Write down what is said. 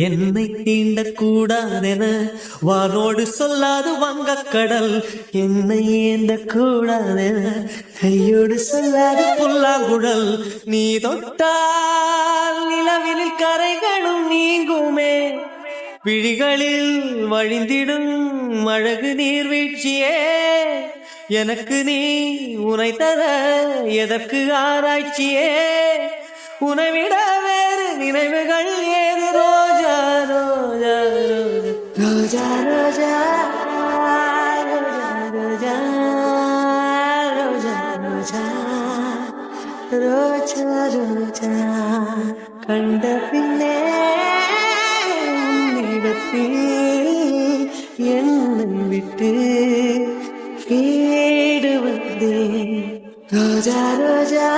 என்னை தீண்டக்கூடாதென வானோடு சொல்லாது வங்கக்கடல். என்னை ஏந்த கூடாதென கையோடு சொல்லாது புல்லாங்குழல். நீ தொட்டால் நிலவில் கரைகளும் நீங்குமே, விழிகளில் வழிந்திடும் அழகு நீர்வீழ்ச்சியே. எனக்கு நீ உனை தர எதற்கு ஆராய்ச்சியே, உனைவிட வேறு நினைவுகள் ஏது? ரோஜா ரோஜா ரோஜா ரோஜா ரோஜா ரோஜா ரோஜா ரோஜா ரோஜா கண்ட பின்னே உன்னிடத்தில் என்னை விட்டு வீடு வந்தேன். ரோஜா ரோஜா